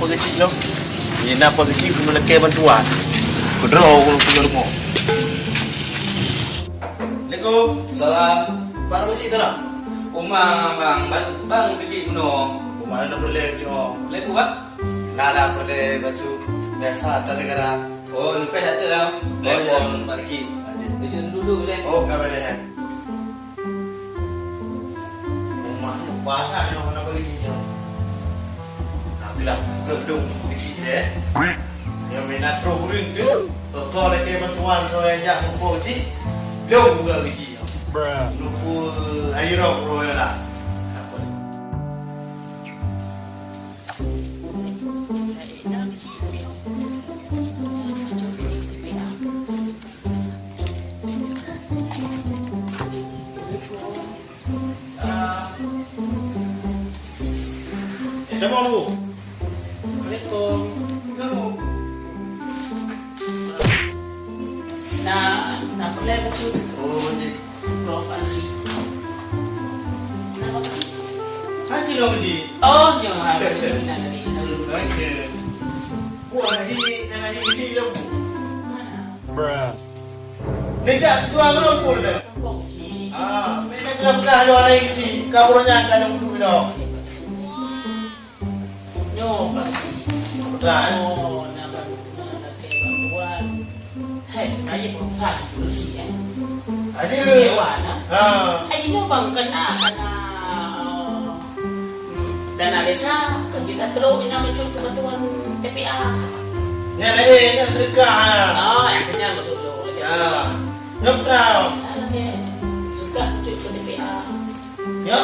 kecil no. Ini apa kecil cuma lagi bantuan. Berdoa kalau punya rumah. Assalamualaikum. Salam. Baru mesti dah. Umang bang pergi kuno. Umang nak boleh jo. Boleh buat? Nada boleh baju biasa negara. Oh, lupa tak tahu. Telepon pergi. Jadi dulu deh. Oh, kabar deh. Umang banyak yang nak pergi jo. Nak bilang ke gedung pergi deh. Yang minat program tu, total lagi bantuan tu yang jak mampu cik. Belum juga pergi. Lupa air roh lah. Dah mau lu? Assalamualaikum. Kamu? Nak boleh baju Oh, cik. profan sih. Nak apa? Hati dong cik. Oh, yang ada ni nak ni dulu. Okey. Wah, ini lu. Mana? Nejak dua orang pun dah. Kampung sih. Ah, mereka belah dua orang cik. Kaburnya kan dulu dah. Nyo pasti. Betul. Oh, nak bantuan. Hai, sebenarnya profan tu sih. Ada. Dewan. Ah. Hai, nyo bang kena dana desa kan kita terus ina muncul kebutuhan TPA. Ni lagi yang dekat. Oh, akhirnya betul lo. Ya. Betul. Suka muncul ke TPA. Ya.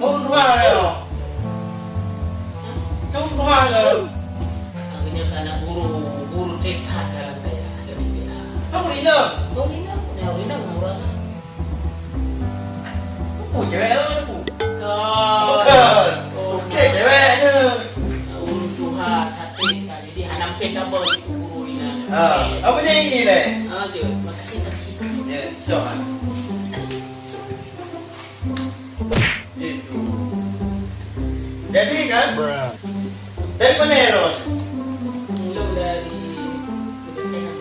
Oh, dua ya. Dua ya. Akhirnya karena guru tekad dalam daya dari TPA. Kamu ini? Oh, ini murah. Oh, cewek lu. Bukan. Okey, cewek ni. Urus Tuhan hati tadi di hanam kita bawa guru ini. Apa dia ini le? Tu, makasih. Ya, jangan. Itu. Jadi kan? Dari mana Ron? Mulai dari China.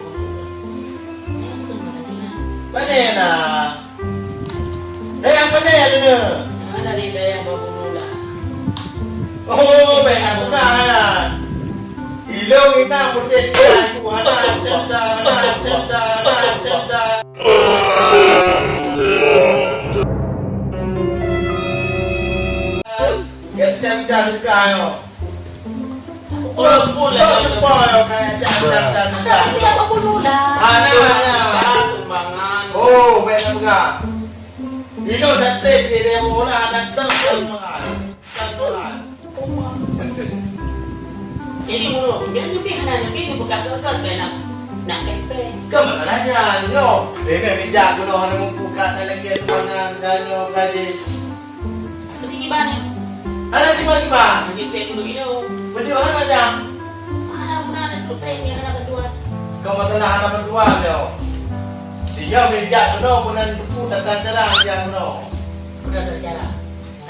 Mana nak? Yang mana ada ni? Dari daya babu mula. Oh, benar bukan. Ilong kita mesti aku ada tenda. Ya tenda kayo. Pula kayak tenda. Tapi apa mula? Ana. Tumbangan. Oh, benar bukan. Ilong datang dia mula ada tenda. Jadi mulu, biar juga hanya buka kekat nak pepe. Kamu nanya, nyo. Ini bijak kuno hanya membuka lagi semangat kanyo kaji. Jadi gimana? Ada tiba-tiba. Jadi pepe dulu gitu. Berarti mana aja? Mana tuh pepe yang ada kedua. Kamu telah ada berdua nyo. Dia bijak kuno punan buku tentang cara dia kuno. Udah terjalan.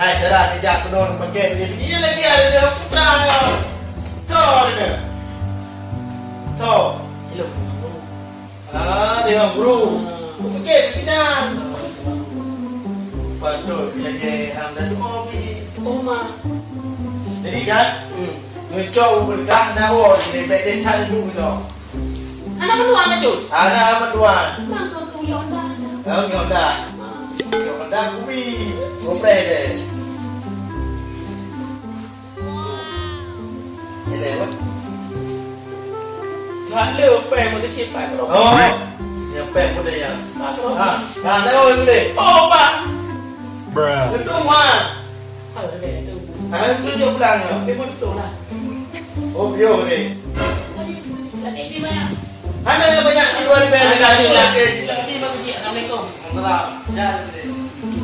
Hai cara bijak kuno pakai dia lagi ada dia putra nyo. Tuh dia. Tuh. Hello. Ah, dia guru. Okey, pindah. Patut lagi anda tu mau pergi. Oma. Jadi kan, ngecau berkah nawa di beda cara dulu tu. Anak kedua aja cuy. Ada bantuan. Mangga kau yonda. Oh, nyonda. Nyonda kubi. Ngobrol deh. Ini apa? Lalu pepe mau dicipai kalau. Oh, yang pek pun dia. Ada orang boleh. Oh, Pak. Itu mah. Kalau ada itu. Itu je pulang. Dia mau betul lah. Oh, bio ni. Lagi di mana? Ada yang banyak di luar bayar sekali lagi. Lagi bagi Assalamualaikum. Salam. Jangan deh.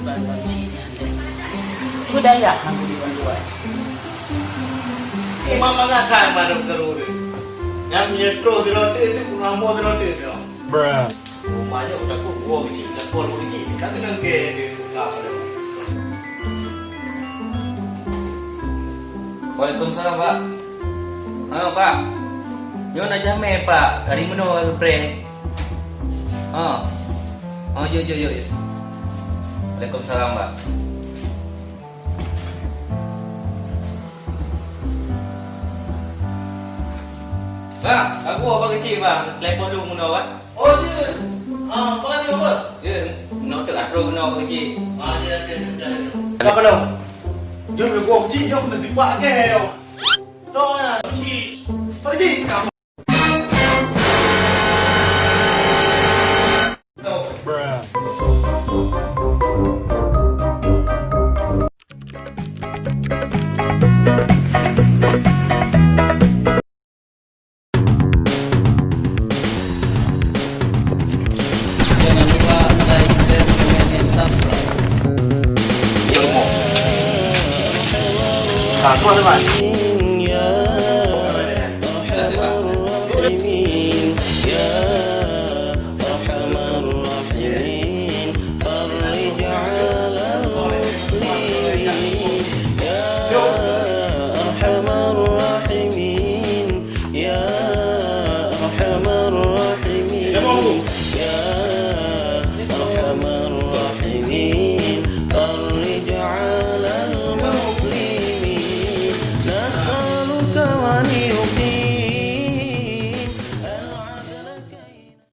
Bantuan sini. Budaya kamu di bantuan. Imam mengakai mana berkerur. Yang menyetro di roti ni, kurang mau di roti ni. Rumahnya udah gua kecil, dah gua kecil. Kata nak ke di rumah. Waalaikumsalam, Pak. Pak. Nyo na jame, Pak. Hari mana aku pre? Yo. Waalaikumsalam, Pak. Bang, aku apa kasi, Bang? Telepon dulu muna, Pak. Oh, dia. Apa ni apa? Ya, nak tak atro guna apa kasi. Dia. Apa dah? Jom gua cik jom nanti pak ke. So ya, cik. Pergi. Jangan lupa like, share, comment, and subscribe. Satu ada mas.